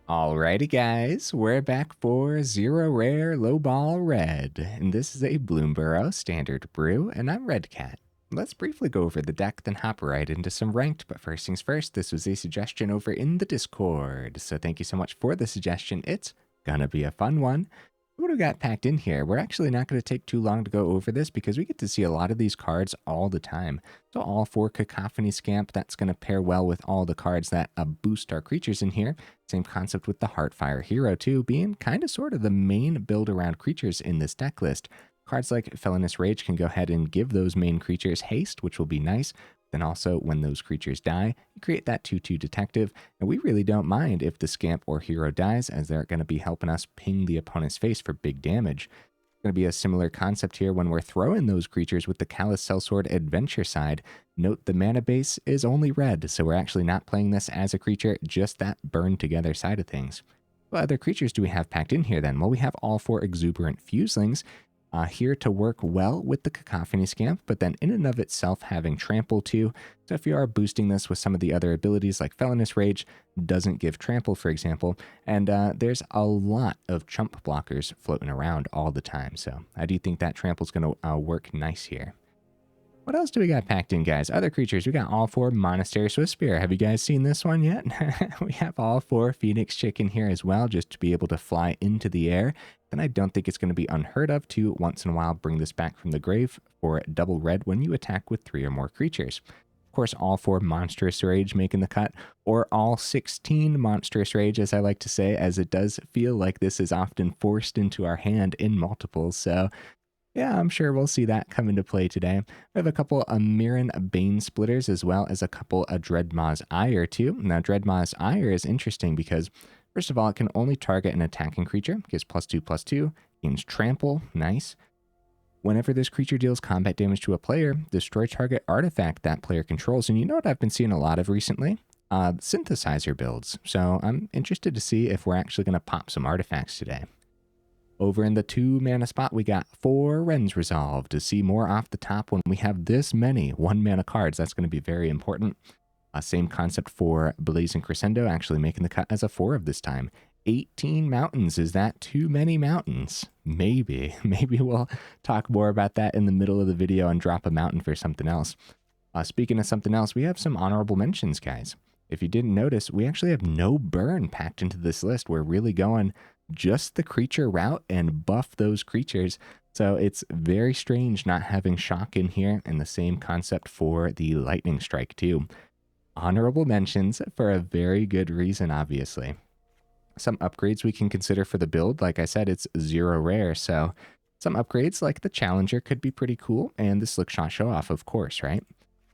Alrighty guys, we're back for Zero Rare Lowball Red, and this is a Bloomburrow standard brew, and I'm Red Cat. Let's briefly go over the deck, then hop right into some ranked, but first things first, this was a suggestion over in the Discord, so thank you so much for the suggestion. It's gonna be a fun one. What do we got packed in here? We're actually not going to take too long to go over this because we get to see a lot of these cards all the time. So all for Cacophony Scamp, that's going to pair well with all the cards that boost our creatures in here. Same concept with the Heartfire Hero too, being kind of sort of the main build around creatures in this deck list. Cards like Felonious Rage can go ahead and give those main creatures haste, which will be nice. Then also, when those creatures die, you create that 2/2 detective, and we really don't mind if the scamp or hero dies, as they're going to be helping us ping the opponent's face for big damage. It's going to be a similar concept here when we're throwing those creatures with the Callous Sell-Sword adventure side. Note the mana base is only red, so we're actually not playing this as a creature, just that burn together side of things. What other creatures do we have packed in here then? Well, we have all 4 Exuberant Fuselings. Here to work well with the Cacophony Scamp, but then in and of itself having Trample too. So if you are boosting this with some of the other abilities like Felonious Rage, doesn't give Trample, for example, and there's a lot of chump blockers floating around all the time. So I do think that Trample's going to work nice here. What else do we got packed in, guys? Other creatures. We got all 4 Monastery Swiftspear. Have you guys seen this one yet? We have all 4 Phoenix Chicken here as well, just to be able to fly into the air. Then I don't think it's going to be unheard of to once in a while bring this back from the grave for double red when you attack with 3 or more creatures. Of course, all 4 Monstrous Rage making the cut, or all 16 Monstrous Rage, as I like to say, as it does feel like this is often forced into our hand in multiples. So yeah, I'm sure we'll see that come into play today. We have a couple of Mirran Banesplitters as well as a couple of Dreadmaw's Ire too. Now, Dreadmaw's Ire is interesting because, first of all, it can only target an attacking creature, gives +2/+2, gains Trample, nice. Whenever this creature deals combat damage to a player, destroy target artifact that player controls. And you know what I've been seeing a lot of recently? Synthesizer builds. So I'm interested to see if we're actually going to pop some artifacts today. Over in the 2 mana spot, we got 4 Wrenn's Resolve. To see more off the top when we have this many 1 mana cards, that's going to be very important. Same concept for Blazing Crescendo, actually making the cut as a 4 of this time. 18 mountains. Is that too many mountains? Maybe. Maybe we'll talk more about that in the middle of the video and drop a mountain for something else. Speaking of something else, we have some honorable mentions, guys. If you didn't notice, we actually have no burn packed into this list. We're really going just the creature route and buff those creatures. So it's very strange not having shock in here, and the same concept for the lightning strike too. Honorable mentions for a very good reason, obviously. Some upgrades we can consider for the build. Like I said, it's 0 rare, so some upgrades like the Challenger could be pretty cool, and the Slickshot Show Off, of course, right?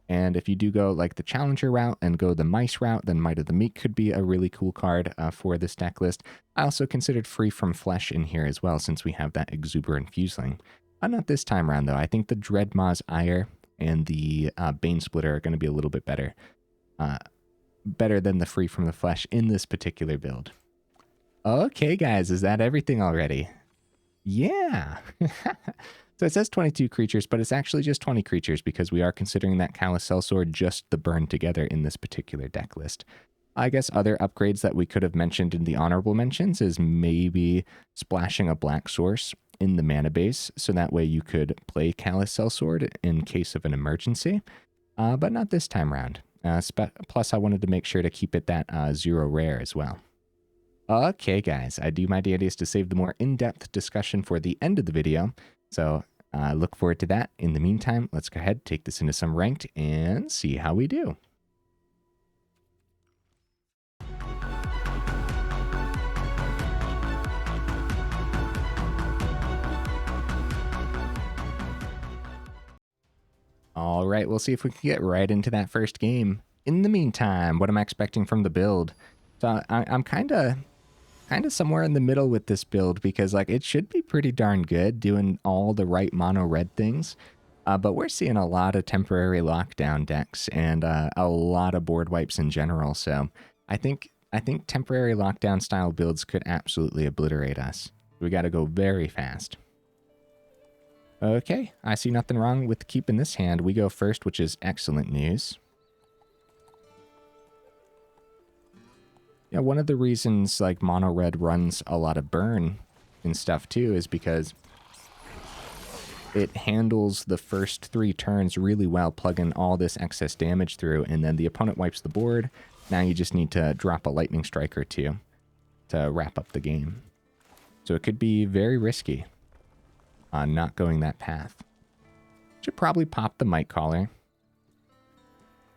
And if you do go like the Challenger route and go the Mice route, then Might of the Meek could be a really cool card for this deck list. I also considered Free from Flesh in here as well, since we have that Exuberant Fuseling. Not this time around, though. I think the Dreadmaw's Ire and the Banesplitter are going to be a little bit better. Better than the Free from the Flesh in this particular build. Okay, guys, is that everything already? Yeah! So it says 22 creatures, but it's actually just 20 creatures because we are considering that Callous Sell-Sword just the burn together in this particular deck list. I guess other upgrades that we could have mentioned in the honorable mentions is maybe splashing a black source in the mana base, so that way you could play Callous Sell-Sword in case of an emergency, but not this time around. Plus, I wanted to make sure to keep it that 0 rare as well. Okay, guys, I do my damnedest to save the more in-depth discussion for the end of the video, so look forward to that. In the meantime, let's go ahead, take this into some ranked, and see how we do. All right, we'll see if we can get right into that first game. In the meantime, what am I expecting from the build? So I'm kind of somewhere in the middle with this build because like it should be pretty darn good doing all the right mono red things. But we're seeing a lot of temporary lockdown decks and a lot of board wipes in general. So I think temporary lockdown style builds could absolutely obliterate us. We got to go very fast. Okay, I see nothing wrong with keeping this hand. We go first, which is excellent news. Yeah, one of the reasons like mono red runs a lot of burn and stuff too is because it handles the first 3 turns really well, plugging all this excess damage through, and then the opponent wipes the board. Now you just need to drop a lightning strike or 2 to wrap up the game. So it could be very risky on not going that path. Should probably pop the Might Caller.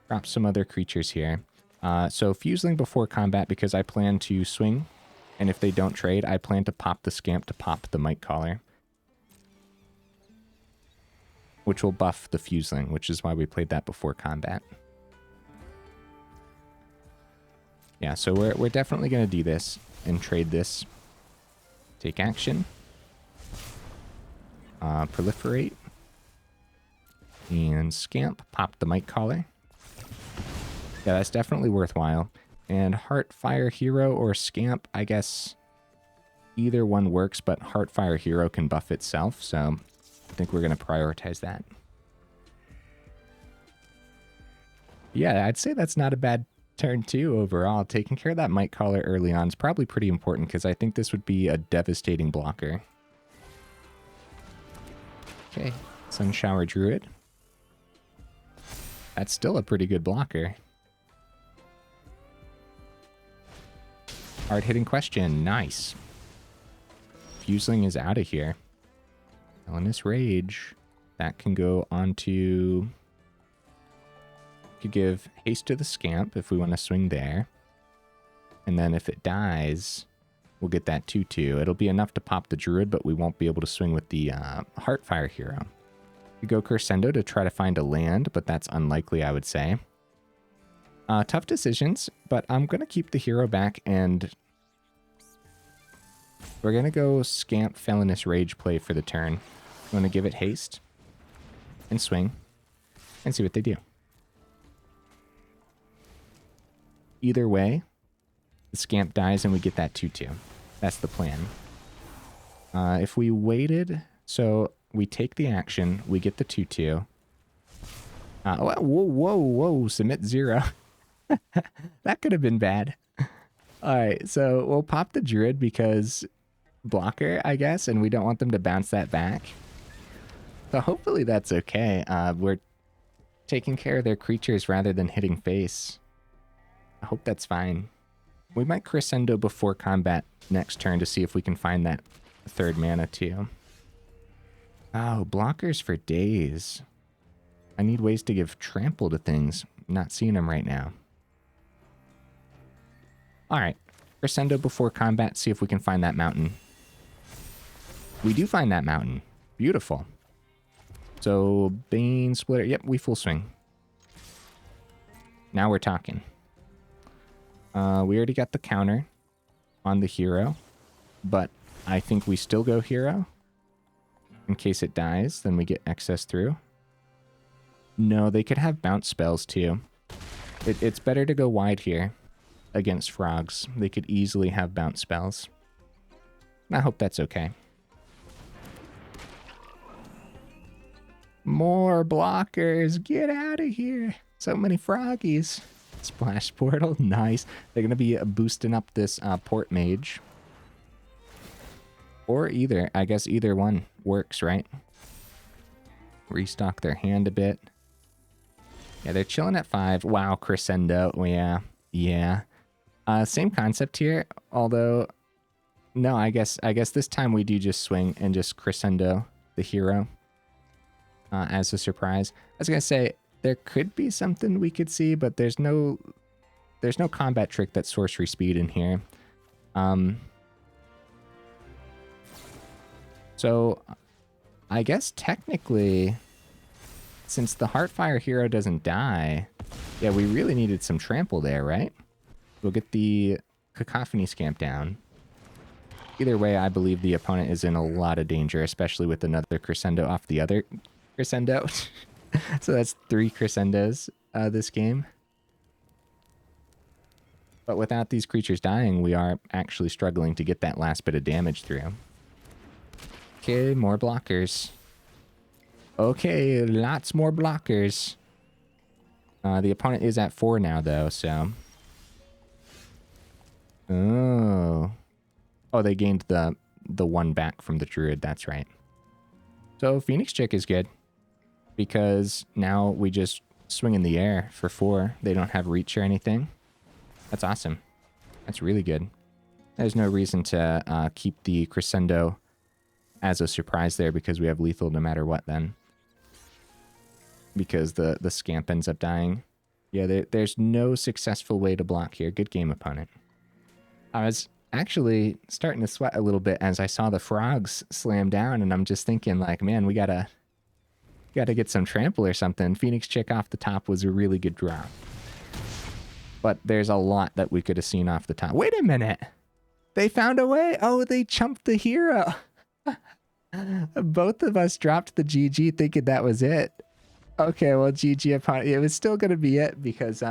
Drop some other creatures here. So Fuseling before combat because I plan to swing, and if they don't trade, I plan to pop the Scamp to pop the Might Caller, which will buff the Fuseling, which is why we played that before combat. Yeah, so we're definitely going to do this and trade this. Take action. Proliferate. And Scamp, pop the Might Caller. Yeah, that's definitely worthwhile. And Heartfire Hero or Scamp, I guess either one works, but Heartfire Hero can buff itself, so I think we're going to prioritize that. Yeah, I'd say that's not a bad turn 2 overall. Taking care of that Might Caller early on is probably pretty important because I think this would be a devastating blocker. Okay, Sunshower Druid. That's still a pretty good blocker. Hard-hitting question. Nice. Fuseling is out of here. Felonious Rage. That can go on to... Could give haste to the Scamp if we want to swing there. And then if it dies, we'll get that 2/2. It'll be enough to pop the Druid, but we won't be able to swing with the Heartfire Hero. We go Crescendo to try to find a land, but that's unlikely, I would say. Tough decisions, but I'm going to keep the hero back, and we're going to go Scamp Felonious Rage play for the turn. I'm going to give it haste and swing and see what they do. Either way, the Scamp dies and we get that 2/2. That's the plan. If we waited, so we take the action, we get the 2/2. Whoa, submit 0. That could have been bad. All right, so we'll pop the Druid because blocker, I guess, and we don't want them to bounce that back. So hopefully that's okay. We're taking care of their creatures rather than hitting face. I hope that's fine. We might Crescendo before combat next turn to see if we can find that 3rd mana too. Oh, blockers for days. I need ways to give trample to things. I'm not seeing them right now. Alright, Crescendo before combat, see if we can find that mountain. We do find that mountain. Beautiful. So, Banesplitter, yep, we full swing. Now we're talking. We already got the counter on the hero, but I think we still go hero. In case it dies, then we get excess through. No, they could have bounce spells too. It's better to go wide here against frogs. They could easily have bounce spells. I hope that's okay. More blockers. Get out of here. So many froggies. Splash Portal. Nice. They're going to be boosting up this Port Mage. Or either. I guess either one works, right? Restock their hand a bit. Yeah, they're chilling at 5. Wow, Crescendo. Yeah. Yeah. Same concept here. Although, no, I guess this time we do just swing and just Crescendo the hero as a surprise. I was going to say, there could be something we could see, but there's no combat trick that's sorcery speed in here. So I guess technically, since the Heartfire Hero doesn't die, yeah, we really needed some trample there, right? We'll get the Cacophony Scamp down. Either way, I believe the opponent is in a lot of danger, especially with another Crescendo off the other Crescendo. So that's 3 Crescendos this game. But without these creatures dying, we are actually struggling to get that last bit of damage through. Okay, more blockers. Okay, lots more blockers. The opponent is at 4 now, though, so... Oh. Oh, they gained the one back from the druid. That's right. So Phoenix Chick is good because now we just swing in the air for 4. They don't have reach or anything. That's awesome. That's really good. There's no reason to keep the Crescendo as a surprise there because we have lethal no matter what then. Because the Scamp ends up dying. Yeah, there's no successful way to block here. Good game, opponent. I was actually starting to sweat a little bit as I saw the frogs slam down, and I'm just thinking like, man, we gotta get some trample or something. Phoenix Chick off the top was a really good draw. But there's a lot that we could have seen off the top. Wait a minute. They found a way. Oh, they chumped the hero. Both of us dropped the GG thinking that was it. Okay, well, GG upon it was still going to be it because,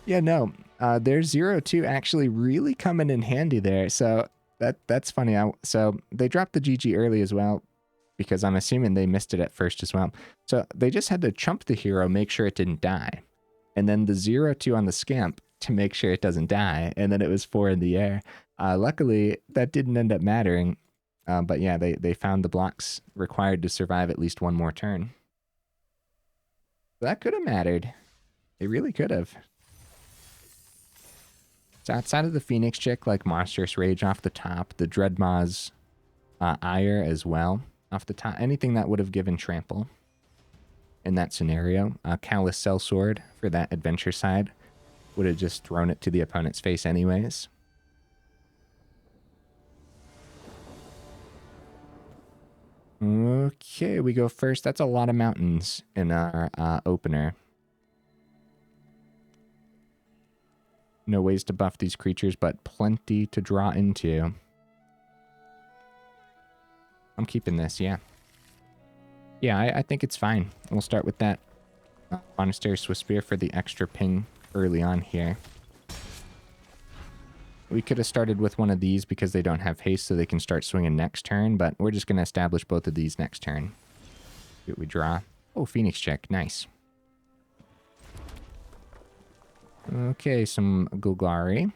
yeah, no, their 0-2 actually really coming in handy there. So that's funny. So they dropped the GG early as well because I'm assuming they missed it at first as well. So they just had to chump the hero, make sure it didn't die. And then the 0-2 on the Scamp to make sure it doesn't die. And then it was 4 in the air. Luckily, that didn't end up mattering. But yeah, they found the blocks required to survive at least one more turn. That could have mattered. It really could have. So outside of the Phoenix Chick, like Monstrous Rage off the top, the Dreadmaw's Ire as well off the top, anything that would have given trample in that scenario. Callous Sell-Sword for that adventure side would have just thrown it to the opponent's face anyways. Okay, we go first. That's a lot of mountains in our opener. No ways to buff these creatures, but plenty to draw into. I'm keeping this, yeah. Yeah, I think it's fine. We'll start with that Monastery Swiftspear for the extra ping early on here. We could have started with one of these because they don't have haste, so they can start swinging next turn, but we're just going to establish both of these next turn. See what we draw. Oh, Phoenix Chick. Nice. Okay, some Golgari.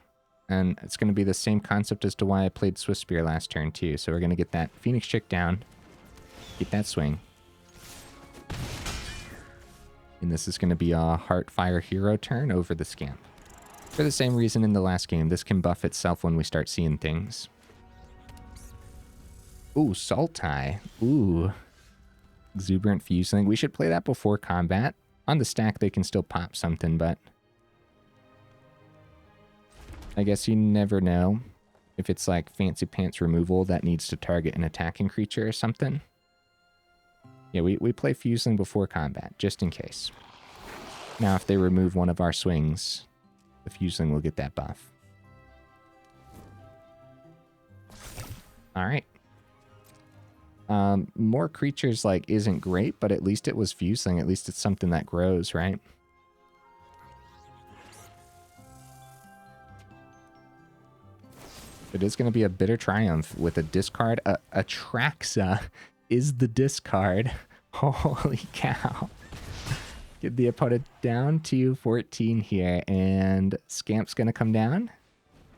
And it's going to be the same concept as to why I played Swiftspear last turn, too. So we're going to get that Phoenix Chick down. Get that swing. And this is going to be a Heartfire Hero turn over the Scamp. For the same reason in the last game, this can buff itself when we start seeing things. Ooh, Sultai. Ooh. Exuberant Fuseling. We should play that before combat. On the stack, they can still pop something, but I guess you never know if it's like Fancy Pants removal that needs to target an attacking creature or something. Yeah, we play Fuseling before combat, just in case. Now, if they remove one of our swings, the Fuseling will get that buff. All right. More creatures, like, isn't great, but at least it was Fuseling. At least it's something that grows, right? It is going to be a bitter triumph with a discard. Atraxa is the discard. Holy cow. Get the opponent down to 14 here, and Scamp's going to come down.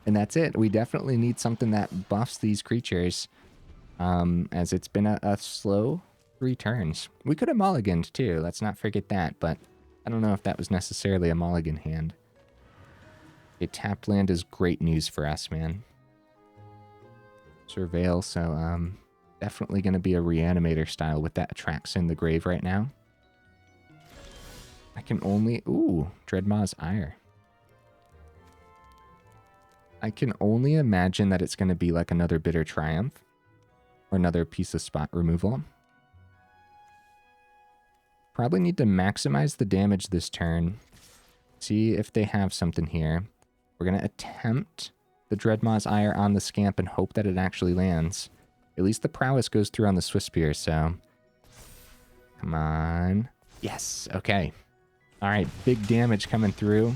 And that's it. We definitely need something that buffs these creatures, as it's been a slow 3 turns. We could have mulliganed too, let's not forget that, but I don't know if that was necessarily a mulligan hand. A tapped land is great news for us, man. Surveil, so definitely going to be a Reanimator style with that Atraxa in the grave right now. I can only... Ooh, Dreadmaw's Ire. I can only imagine that it's going to be like another Bitter Triumph. Or another piece of spot removal. Probably need to maximize the damage this turn. See if they have something here. We're going to attempt the Dreadmaw's Ire on the Scamp and hope that it actually lands. At least the prowess goes through on the Swiftspear, so... Come on. Yes, okay. Alright, big damage coming through.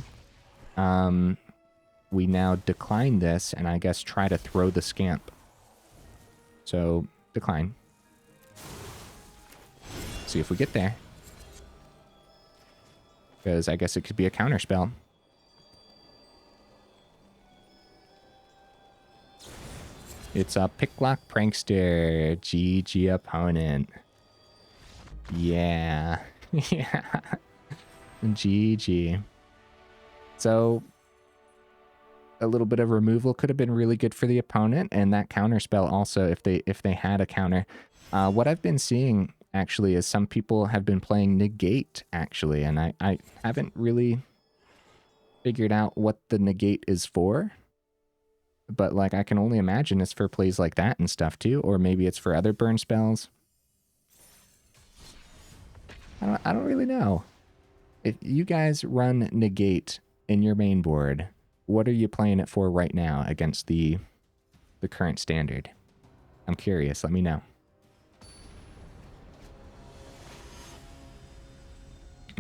We now decline this, and I guess try to throw the Scamp. So, decline. See if we get there. Because I guess it could be a counterspell. It's a Picklock Prankster. GG opponent. Yeah. Yeah. GG. So a little bit of removal could have been really good for the opponent, and that counter spell also if they had a counter. What I've been seeing actually is some people have been playing negate actually, and I haven't really figured out what the negate is for. But like I can only imagine it's for plays like that and stuff too, or maybe it's for other burn spells. I don't really know. If you guys run negate in your main board, what are you playing it for right now against the current standard? I'm curious. Let me know.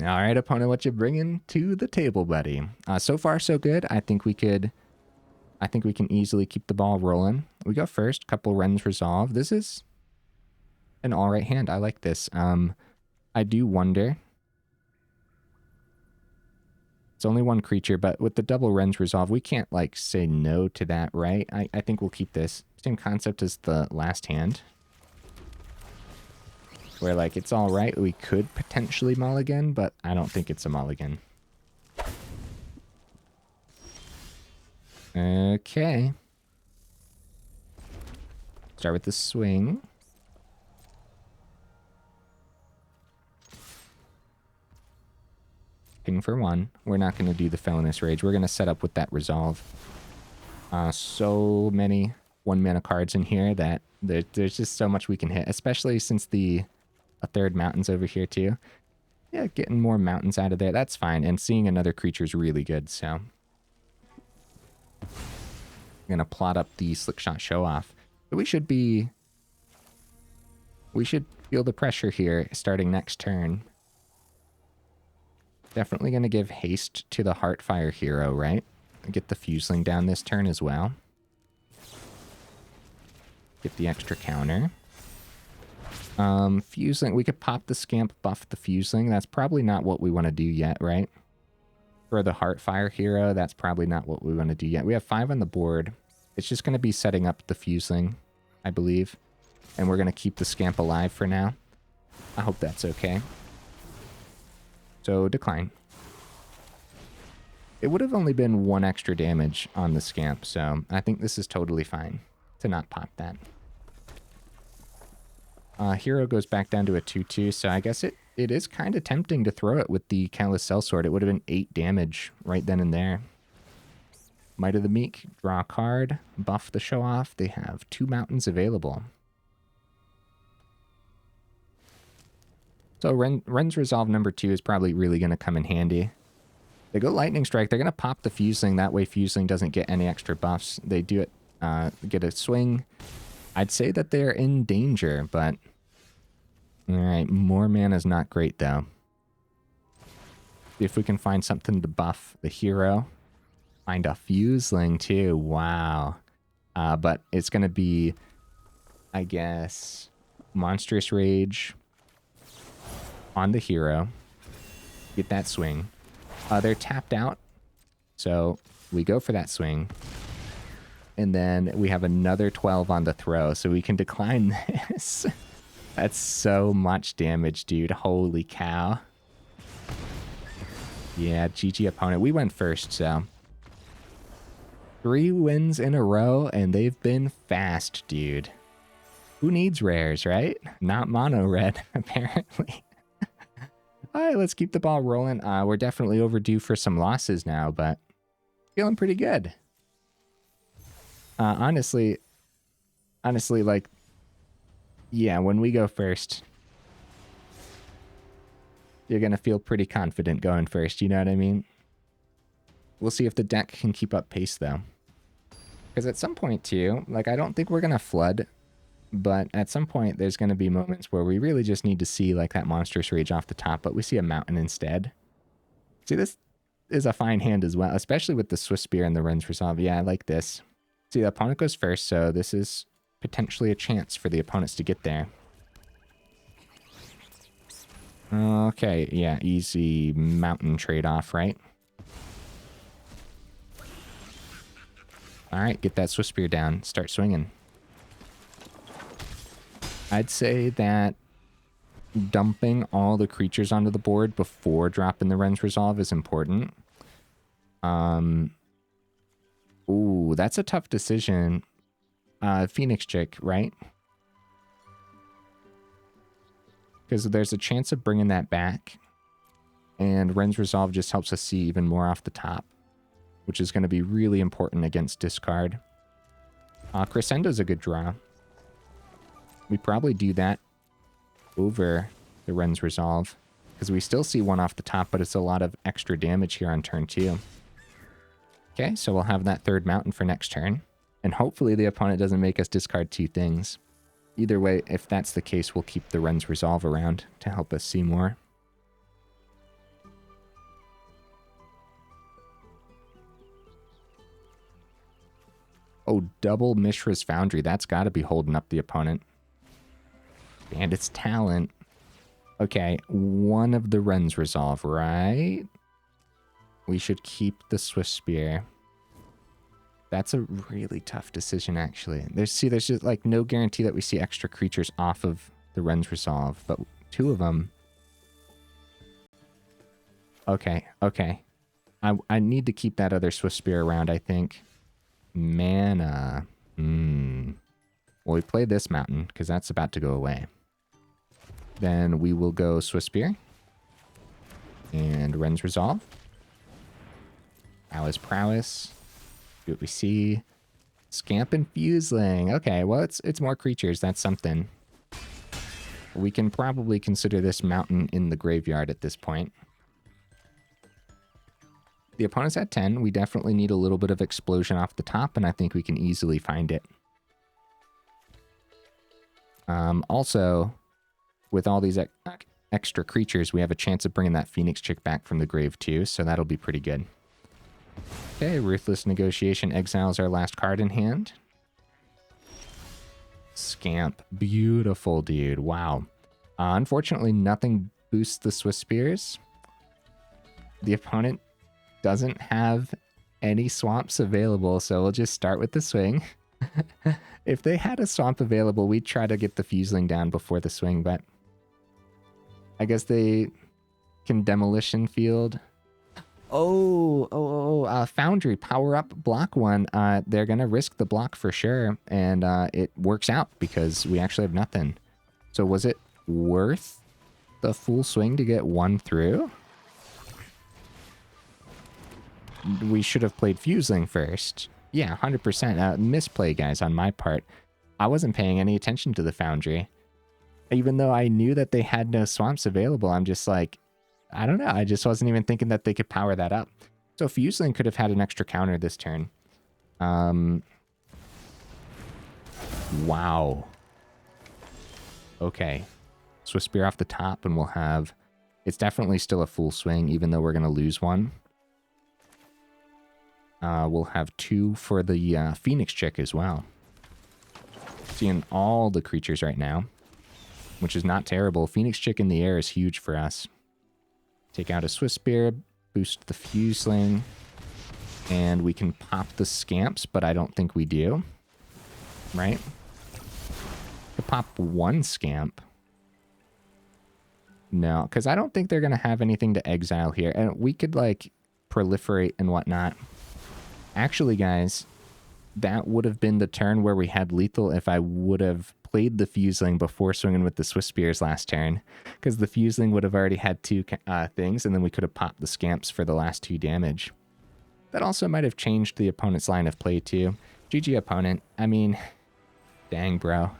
All right, opponent, what you bringing to the table, buddy? So far, so good. I think we can easily keep the ball rolling. We go first. Couple Wrenn's Resolve. This is an all right hand. I like this. I do wonder. It's only one creature, but with the double Wrenn's Resolve, we can't, like, say no to that, right? I think we'll keep this. Same concept as the last hand. Where, like, it's all right. We could potentially mulligan, but I don't think it's a mulligan. Okay. Start with the swing. Ping for one. We're not going to do the Felonious Rage. We're going to set up with that Resolve. So many 1-mana cards in here that there's just so much we can hit, especially since a third mountain's over here too. Yeah, getting more mountains out of there, that's fine. And seeing another creature is really good, so. I'm going to plot up the Slickshot Show-Off. We should feel the pressure here starting next turn. Definitely going to give haste to the Heartfire Hero, right? Get the Fuseling down this turn as well. Get the extra counter. Fuseling, we could pop the Scamp, buff the Fuseling. That's probably not what we want to do yet, right? For the Heartfire Hero, that's probably not what we want to do yet. We have 5 on the board. It's just going to be setting up the Fuseling, I believe. And we're going to keep the Scamp alive for now. I hope that's okay. So, decline. It would have only been 1 extra damage on the Scamp, so I think this is totally fine to not pop that. Hero goes back down to a 2-2, so I guess it is kind of tempting to throw it with the Callous Sell-Sword. It would have been 8 damage right then and there. Might of the Meek, draw a card, buff the Show-Off. They have 2 mountains available. So Wrenn's Resolve number 2 is probably really going to come in handy. They go Lightning Strike. They're going to pop the Fuseling. That way Fuseling doesn't get any extra buffs. They do it, get a swing. I'd say that they're in danger, but... Alright, more mana is not great, though. See if we can find something to buff the hero. Find a Fuseling, too. Wow. But it's going to be, I guess, Monstrous Rage on the hero. Get that swing. They're tapped out, so we go for that swing. And then we have another 12 on the throw, so we can decline this. That's so much damage, dude. Holy cow. Yeah, GG opponent. We went first, so. 3 wins in a row, and they've been fast, dude. Who needs rares, right? Not mono red, apparently. All right, let's keep the ball rolling. We're definitely overdue for some losses now, but feeling pretty good. Honestly, like, yeah, when we go first, you're going to feel pretty confident going first, you know what I mean? We'll see if the deck can keep up pace, though. Because at some point, too, like, I don't think we're going to flood, but at some point, there's going to be moments where we really just need to see, like, that Monstrous Rage off the top, but we see a mountain instead. See, this is a fine hand as well, especially with the Swiftspear and the Wrenn's Resolve. Yeah, I like this. See, the opponent goes first, so this is potentially a chance for the opponents to get there. Okay, yeah, easy mountain trade-off, right? All right, get that Swiftspear down. Start swinging. I'd say that dumping all the creatures onto the board before dropping the Wrenn's Resolve is important. Ooh, that's a tough decision. Phoenix Chick, right? Because there's a chance of bringing that back. And Wrenn's Resolve just helps us see even more off the top, which is going to be really important against discard. Crescendo's a good draw. We probably do that over the Wrenn's Resolve, because we still see one off the top, but it's a lot of extra damage here on turn 2. Okay, so we'll have that third mountain for next turn, and hopefully the opponent doesn't make us discard 2 things. Either way, if that's the case, we'll keep the Wrenn's Resolve around to help us see more. Oh, double Mishra's Foundry. That's got to be holding up the opponent. Bandit's Talent. Okay, one of the Wrenn's Resolve, right? We should keep the Swiftspear. That's a really tough decision, actually. There's just like no guarantee that we see extra creatures off of the Wrenn's Resolve, but 2 of them. Okay. I need to keep that other Swiftspear around, I think. Mana. Well, we play this mountain, because that's about to go away. Then we will go Swiftspear. And Wrenn's Resolve. Prowess. See what we see. Scamp and Fuseling. Okay, well, it's more creatures. That's something. We can probably consider this mountain in the graveyard at this point. The opponent's at 10. We definitely need a little bit of explosion off the top, and I think we can easily find it. Also, with all these extra creatures, we have a chance of bringing that Phoenix Chick back from the grave too, so that'll be pretty good. Okay, Ruthless Negotiation exiles our last card in hand. Scamp. Beautiful, dude. Wow. Unfortunately, nothing boosts the Swiftspears. The opponent doesn't have any swamps available, so we'll just start with the swing. If they had a swamp available, we'd try to get the Fuseling down before the swing, but I guess they can Demolition Field. Foundry, power up, block 1. They're going to risk the block for sure, and it works out because we actually have nothing. So was it worth the full swing to get 1 through? We should have played Fuseling first. Yeah, 100%. Misplay, guys, on my part. I wasn't paying any attention to the Foundry. Even though I knew that they had no swamps available, I'm just like, I don't know. I just wasn't even thinking that they could power that up. So Fuseling could have had an extra counter this turn. Wow. Okay. Swiftspear off the top, and we'll have... It's definitely still a full swing, even though we're going to lose 1. We'll have 2 for the Phoenix Chick as well. Seeing all the creatures right now, which is not terrible. Phoenix Chick in the air is huge for us. Take out a Swiftspear, boost the Fuseling, and we can pop the Scamps, but I don't think we do. Right? To pop 1 Scamp. No, because I don't think they're going to have anything to exile here. And we could, like, proliferate and whatnot. Actually, guys, that would have been the turn where we had lethal if I would have played the Fuseling before swinging with the Swiftspears last turn, because the Fuseling would have already had 2 things, and then we could have popped the Scamps for the last 2 damage. That also might have changed the opponent's line of play too. GG opponent. I mean, dang, bro.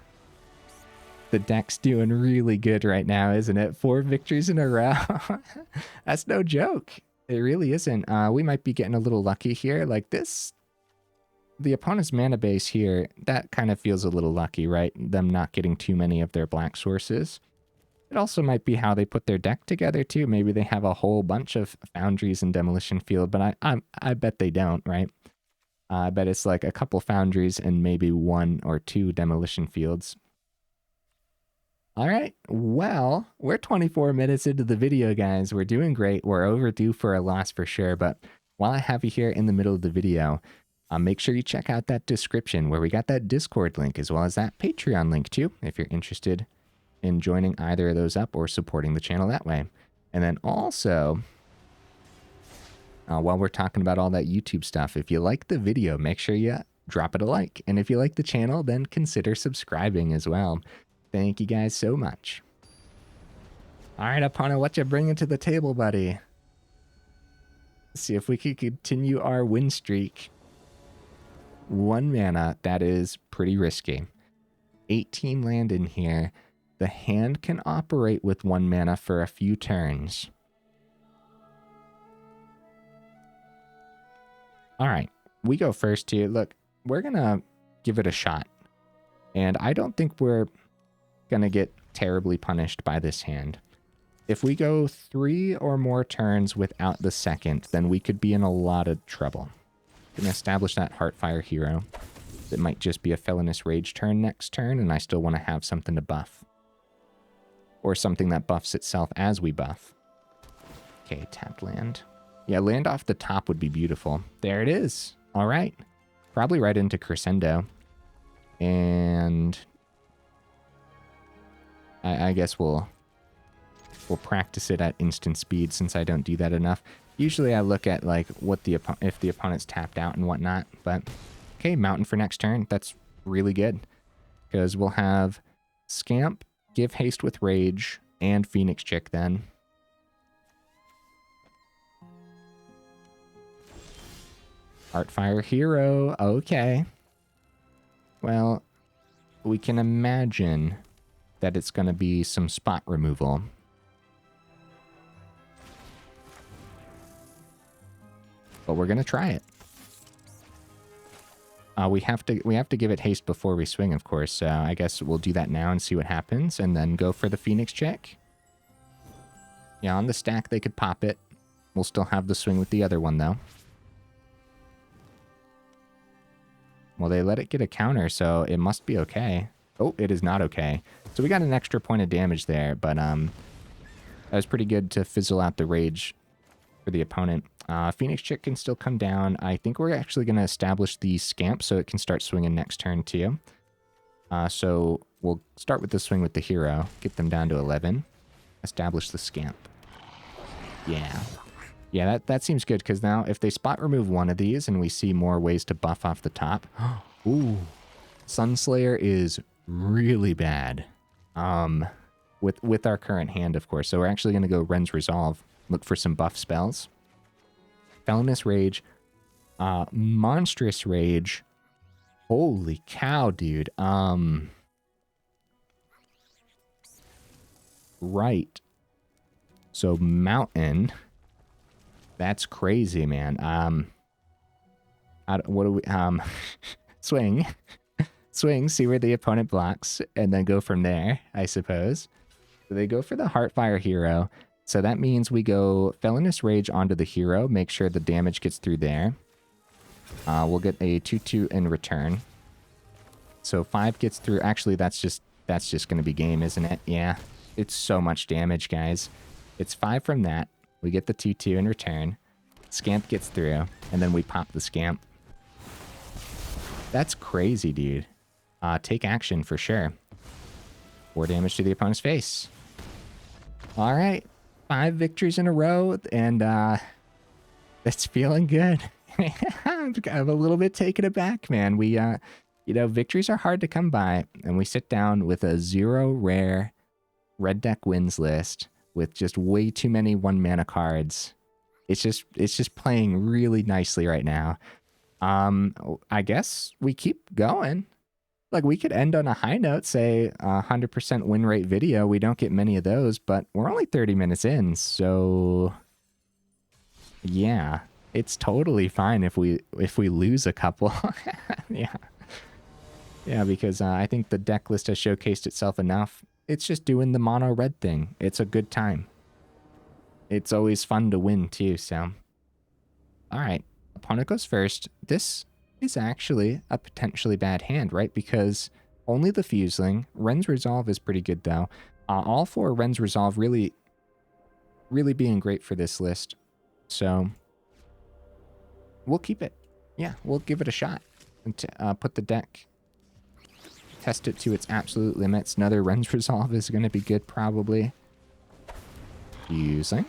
The deck's doing really good right now, isn't it? 4 victories in a row. That's no joke. It really isn't. We might be getting a little lucky here. Like this, the opponent's mana base here, that kind of feels a little lucky, right? Them not getting too many of their black sources. It also might be how they put their deck together too. Maybe they have a whole bunch of Foundries and Demolition Field, but I bet they don't, right? I bet it's like a couple Foundries and maybe 1 or 2 Demolition Fields. All right, well, we're 24 minutes into the video, guys. We're doing great. We're overdue for a loss for sure, but while I have you here in the middle of the video, Make sure you check out that description where we got that Discord link as well as that Patreon link too, if you're interested in joining either of those up or supporting the channel that way. And then also, while we're talking about all that YouTube stuff, if you like the video, make sure you drop it a like. And if you like the channel, then consider subscribing as well. Thank you guys so much. All right, opponent, what you bringing to the table, buddy? Let's see if we can continue our win streak. 1 mana, that is pretty risky. 18 land in here. The hand can operate with 1 mana for a few turns. All right, we go first here. Look, we're going to give it a shot. And I don't think we're going to get terribly punished by this hand. If we go 3 or more turns without the second, then we could be in a lot of trouble. Going to establish that Heartfire Hero. It might just be a Felonious Rage turn next turn, and I still want to have something to buff. Or something that buffs itself as we buff. Okay, tapped land. Yeah, land off the top would be beautiful. There it is. All right. Probably right into Crescendo. And I guess we'll practice it at instant speed since I don't do that enough. Usually I look at like what if the opponent's tapped out and whatnot. But okay, Mountain for next turn. That's really good because we'll have Scamp, Give Haste with Rage, and Phoenix Chick then. Heartfire Hero. Okay. Well, we can imagine that it's going to be some spot removal. But we're going to try it. We have to give it haste before we swing, of course. So I guess we'll do that now and see what happens, and then go for the Phoenix check. Yeah, on the stack they could pop it. We'll still have the swing with the other one though. Well, they let it get a counter, so it must be okay. Oh, it is not okay. So we got an extra point of damage there, but that was pretty good to fizzle out the rage for the opponent. Phoenix Chick can still come down. I think we're actually going to establish the Scamp so it can start swinging next turn too. So we'll start with the swing with the hero, get them down to 11, establish the Scamp. Yeah. Yeah, that seems good because now if they spot remove one of these and we see more ways to buff off the top. Ooh, Sunslayer is really bad with our current hand, of course. So we're actually going to go Wrenn's Resolve, look for some buff spells. Felonious Rage, Monstrous Rage. Holy cow, dude. Right. So Mountain. That's crazy, man. What do we swing. Swing, see where the opponent blocks, and then go from there, I suppose. So they go for the Heartfire Hero. So that means we go Felonious Rage onto the hero, make sure the damage gets through there. We'll get a 2/2 in return. So 5 gets through. Actually, that's just going to be game, isn't it? Yeah. It's so much damage, guys. It's 5 from that. We get the 2/2 in return. Scamp gets through, and then we pop the Scamp. That's crazy, dude. Take action for sure. 4 damage to the opponent's face. All right. 5 victories in a row, and it's feeling good. I'm a little bit taken aback, man. We, you know, victories are hard to come by, and we sit down with a 0 rare red deck wins list with just way too many 1-mana cards. It's just playing really nicely right now. I guess we keep going. Like, we could end on a high note, say 100% win rate video. We don't get many of those, but we're only 30 minutes in, so yeah, it's totally fine if we lose a couple. Yeah, because I think the deck list has showcased itself enough. It's just doing the mono red thing. It's a good time. It's always fun to win too, so. All right, opponent goes first. This is actually a potentially bad hand, right? Because only the Fuseling. Wrenn's Resolve is pretty good, though. All 4 Wrenn's Resolve really being great for this list. So we'll keep it. yeah, we'll give it a shot. And put the deck, test it to its absolute limits. Another Wrenn's Resolve is going to be good, probably. Fusing.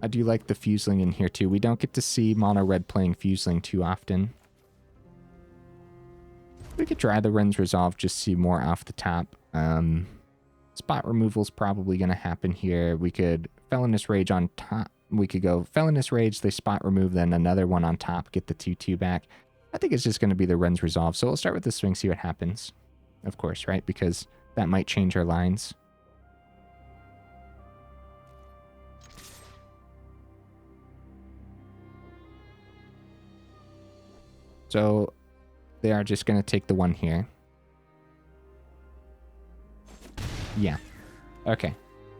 I do like the Fuseling in here, too. We don't get to see mono red playing Fuseling too often. We could try the Wrenn's Resolve, just see more off the top. Spot removal is probably going to happen here. We could Felonious Rage on top. We could go Felonious Rage, they spot remove, then another one on top, get the 2/2 back. I think it's just going to be the Wrenn's Resolve. So we'll start with the swing, see what happens. Of course, right? Because that might change our lines. So they are just going to take the one here. Yeah. Okay.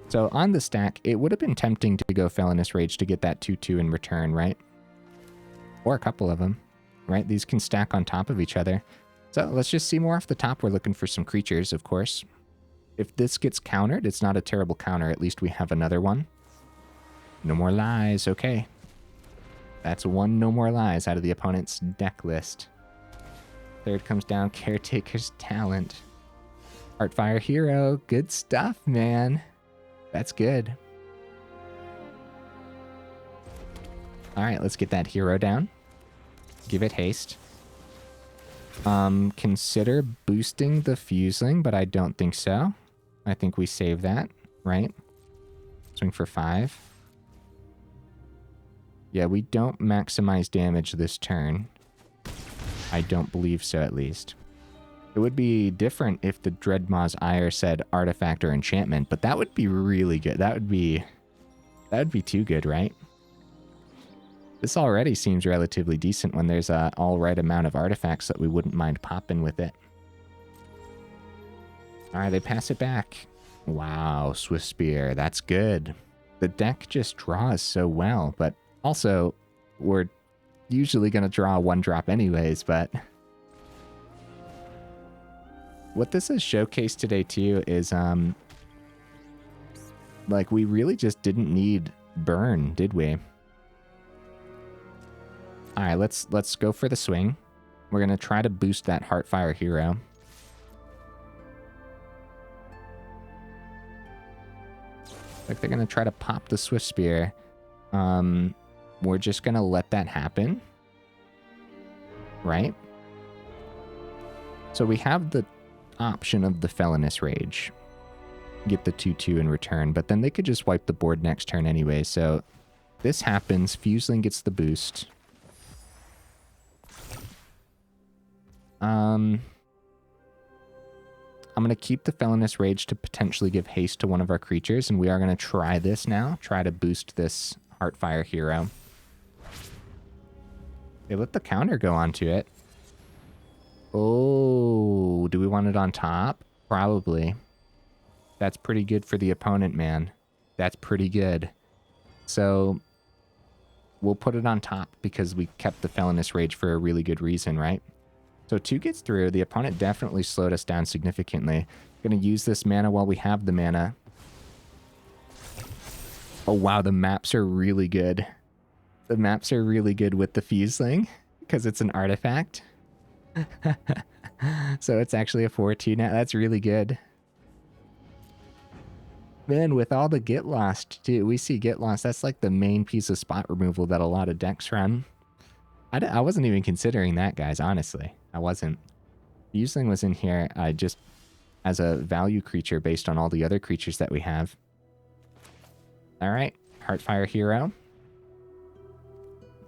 So on the stack, it would have been tempting to go Felonious Rage to get that 2/2 in return, right? Or a couple of them, right? These can stack on top of each other. So let's just see more off the top. We're looking for some creatures, of course. If this gets countered, it's not a terrible counter. At least we have another one. No more lies. Okay. That's one no more lies out of the opponent's deck list. Third comes down, Caretaker's Talent. Heartfire Hero. Good stuff, man. That's good. Alright, let's get that hero down. Give it haste. Consider boosting the Fuseling, but I don't think so. I think we save that, right? Swing for 5. Yeah, we don't maximize damage this turn. I don't believe so, at least. It would be different if the Dreadmaw's Ire said Artifact or Enchantment, but that would be really good. That would be too good, right? This already seems relatively decent when there's a all right amount of artifacts that we wouldn't mind popping with it. All right, they pass it back. Wow, Swiftspear, that's good. The deck just draws so well, but also we're usually going to draw a 1-drop anyways, but what this has showcased today too is like we really just didn't need burn, did we? All right, let's go for the swing. We're going to try to boost that Heartfire Hero. Like they're going to try to pop the Swiftspear. We're just going to let that happen. Right? So we have the option of the Felonious Rage. Get the 2/2 in return, but then they could just wipe the board next turn anyway. So this happens. Fuseling gets the boost. I'm going to keep the Felonious Rage to potentially give haste to one of our creatures, and we are going to try this now. Try to boost this Heartfire Hero. They let the counter go onto it. Oh, do we want it on top? Probably. That's pretty good for the opponent, man. That's pretty good. So we'll put it on top because we kept the Felonious Rage for a really good reason, right? So 2 gets through. The opponent definitely slowed us down significantly. Going to use this mana while we have the mana. Oh, wow. The maps are really good. The maps are really good with the Fuseling because it's an artifact. So it's actually a 4/2 now. That's really good. Man, with all the Get Lost, too. We see Get Lost. That's like the main piece of spot removal that a lot of decks run. I wasn't even considering that, guys, honestly. I wasn't. Fuseling was in here just as a value creature based on all the other creatures that we have. All right, Heartfire Hero.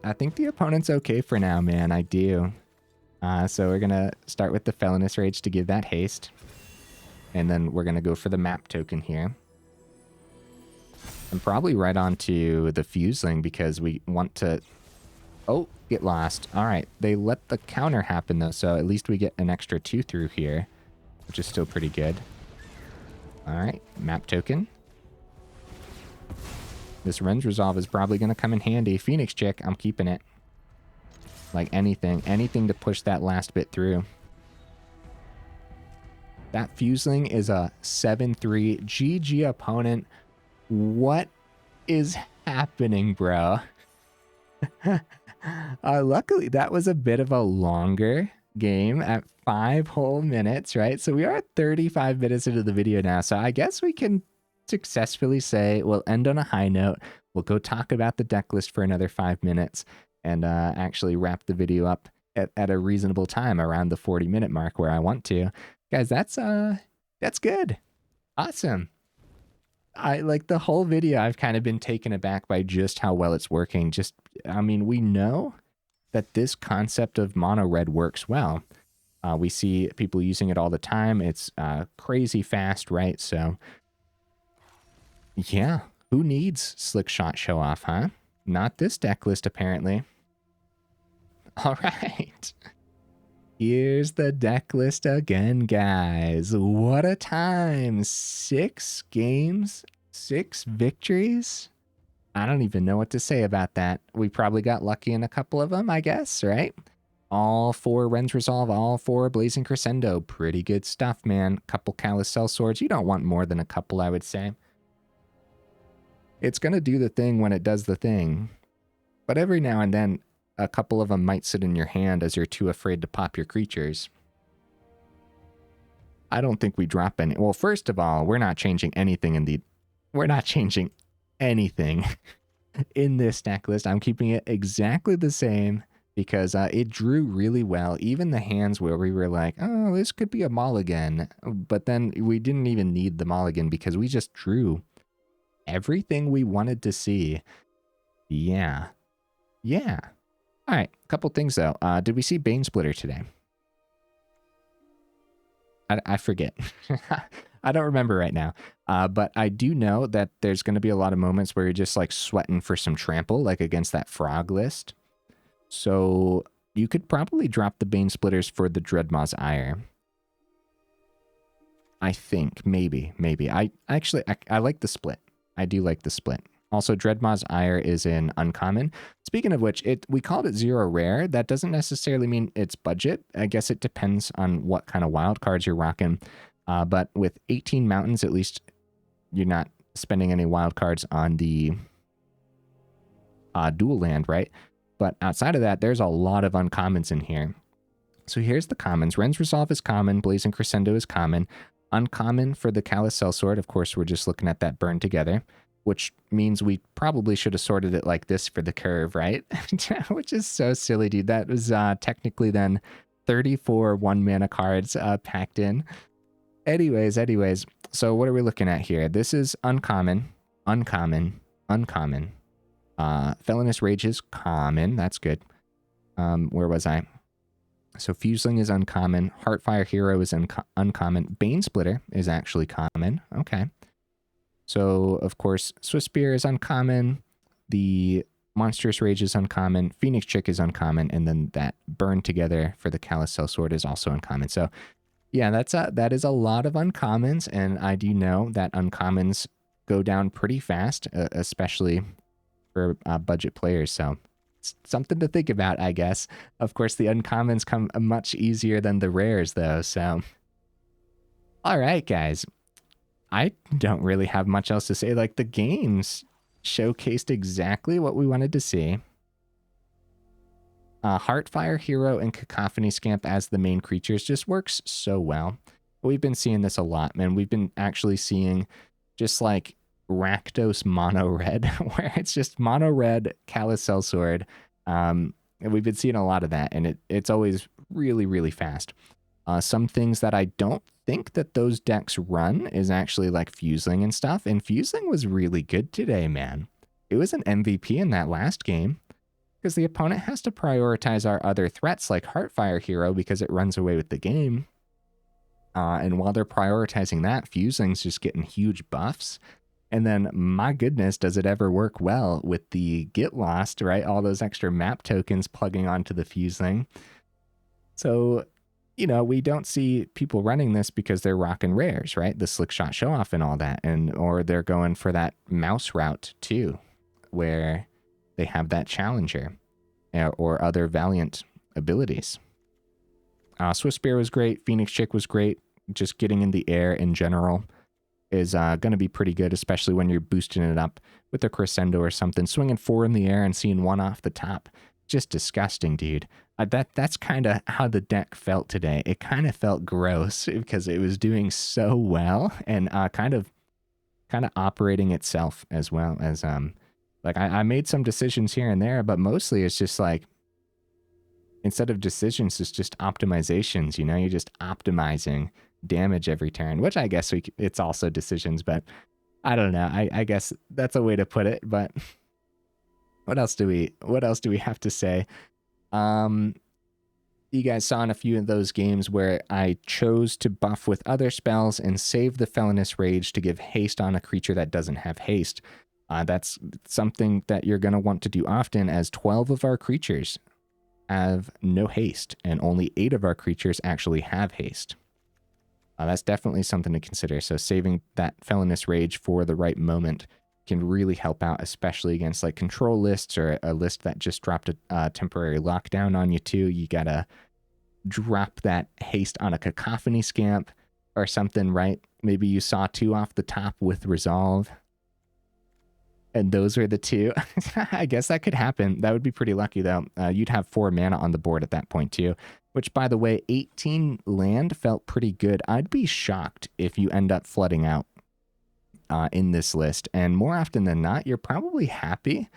I think the opponent's okay for now, man. I do. So we're going to start with the Felonious Rage to give that haste. And then we're going to go for the map token here. And probably right on to the Fuseling because we want to... Oh, Get Lost. All right. They let the counter happen, though, so at least we get an extra 2 through here, which is still pretty good. All right. Map token. This Wrenn's Resolve is probably going to come in handy. Phoenix Chick, I'm keeping it. Like anything. Anything to push that last bit through. That Fuseling is a 7/3. GG opponent. What is happening, bro? Luckily, that was a bit of a longer game at 5 whole minutes, right? So we are 35 minutes into the video now. So I guess we can successfully say we'll end on a high note. We'll go talk about the deck list for another 5 minutes and actually wrap the video up at a reasonable time around the 40-minute mark where I want to. Guys, that's good. Awesome. I like the whole video. I've kind of been taken aback by just how well it's working. I mean, we know that this concept of mono red works well. We see people using it all the time. It's crazy fast, right? So yeah, who needs Slick Shot Show Off, huh? Not this deck list, apparently. All right. Here's the deck list again, guys. What a time. 6 games, 6 victories. I don't even know what to say about that. We probably got lucky in a couple of them, I guess, right? All 4 Wrenn's Resolve, all 4 Blazing Crescendo. Pretty good stuff, man. Couple Callous Sell-Swords. You don't want more than a couple, I would say. It's going to do the thing when it does the thing. But every now and then, a couple of them might sit in your hand as you're too afraid to pop your creatures. I don't think we drop any. Well, first of all, we're not changing anything we're not changing anything in this deck list. I'm keeping it exactly the same because it drew really well. Even the hands where we were like, oh, this could be a mulligan. But then we didn't even need the mulligan because we just drew everything we wanted to see. Yeah. Yeah. All right, a couple things though. Did we see Banesplitter today? I forget. I don't remember right now. But I do know that there's going to be a lot of moments where you're just like sweating for some trample, like against that frog list. So you could probably drop the Banesplitters for the Dreadmaw's Ire. I think, maybe. I like the split. I do like the split. Also, Dreadmaw's Ire is in uncommon. Speaking of which, we called it 0 rare. That doesn't necessarily mean it's budget. I guess it depends on what kind of wild cards you're rocking. But with 18 mountains, at least you're not spending any wild cards on the dual land, right? But outside of that, there's a lot of uncommons in here. So here's the commons. Wrenn's Resolve is common. Blazing Crescendo is common. Uncommon for the Callous Sell-Sword. Of course, we're just looking at that burn together, which means we probably should have sorted it like this for the curve, right? Which is so silly, dude. That was technically then 34 1-mana cards packed in. Anyways, so what are we looking at here? This is uncommon. Felonious Rage is common. That's good. Where was I? So Fuseling is uncommon. Heartfire Hero is uncommon. Banesplitter is actually common. Okay. So, of course, Swiftspear is uncommon. The Monstrous Rage is uncommon. Phoenix Chick is uncommon. And then that Burn Together for the Callous Sell-Sword is also uncommon. So, yeah, that is a lot of uncommons. And I do know that uncommons go down pretty fast, especially for budget players. So, it's something to think about, I guess. Of course, the uncommons come much easier than the rares, though. So, all right, guys. I don't really have much else to say. Like, the games showcased exactly what we wanted to see. Heartfire Hero and Cacophony Scamp as the main creatures just works so well. We've been seeing this a lot, man. We've been actually seeing just like Rakdos mono red, where it's just mono red, Callous Sell-Sword. And we've been seeing a lot of that, and it's always really, really fast. Some things that I don't think that those decks run is actually like Fuseling and stuff. And Fuseling was really good today, man. It was an MVP in that last game because the opponent has to prioritize our other threats like Heartfire Hero because it runs away with the game. And while they're prioritizing that, Fuseling's just getting huge buffs. And then, my goodness, does it ever work well with the Get Lost, right? All those extra map tokens plugging onto the Fuseling. So, you know, we don't see people running this because they're rocking rares, right? The Slick Shot Show Off and all that. Or they're going for that mouse route too, where they have that Challenger or other Valiant abilities. Swiftspear was great. Phoenix Chick was great. Just getting in the air in general. is going to be pretty good, especially when you're boosting it up with a Crescendo or something. Swinging 4 in the air and seeing 1 off the top. Just disgusting, dude. That's kind of how the deck felt today. It kind of felt gross because it was doing so well and kind of operating itself as well as like I made some decisions here and there, but mostly it's just like, instead of decisions, it's just optimizations. You know, you're just optimizing damage every turn, which I guess it's also decisions, but I don't know. I guess that's a way to put it. But what else do we have to say? You guys saw in a few of those games where I chose to buff with other spells and save the Felonious Rage to give haste on a creature that doesn't have haste. That's something that you're going to want to do often, as 12 of our creatures have no haste, and only 8 of our creatures actually have haste. That's definitely something to consider. So saving that Felonious Rage for the right moment can really help out, especially against like control lists or a list that just dropped a temporary lockdown on you too. You gotta drop that haste on a Cacophony Scamp or something, right? Maybe you saw 2 off the top with Resolve, and those were the 2. I guess that could happen. That would be pretty lucky, though. You'd have 4 mana on the board at that point, too. Which, by the way, 18 land felt pretty good. I'd be shocked if you end up flooding out in this list. And more often than not, you're probably happy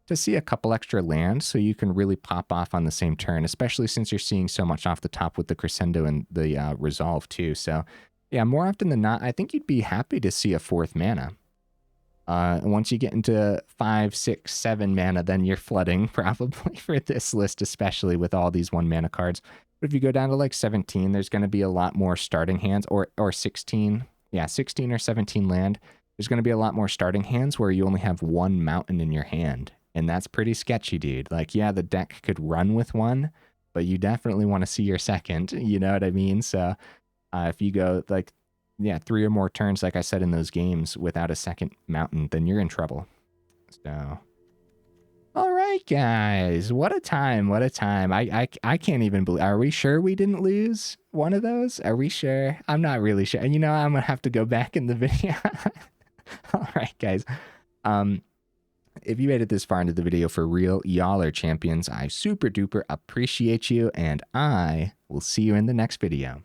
to see a couple extra lands so you can really pop off on the same turn, especially since you're seeing so much off the top with the Crescendo and the Resolve, too. So, yeah, more often than not, I think you'd be happy to see a 4th mana. Once you get into 5, 6, 7 mana, then you're flooding probably for this list, especially with all these 1 mana cards. But if you go down to like 17, there's going to be a lot more starting hands, or 16. Yeah, 16 or 17 land. There's going to be a lot more starting hands where you only have 1 mountain in your hand. And that's pretty sketchy, dude. Like, yeah, the deck could run with 1, but you definitely want to see your second. You know what I mean? So if you go like, yeah, 3 or more turns, like I said in those games, without a second mountain, then you're in trouble. So, all right, guys, what a time! What a time! I can't even believe. Are we sure we didn't lose one of those? Are we sure? I'm not really sure. And you know, I'm gonna have to go back in the video. All right, guys. If you made it this far into the video for real, y'all are champions. I super duper appreciate you, and I will see you in the next video.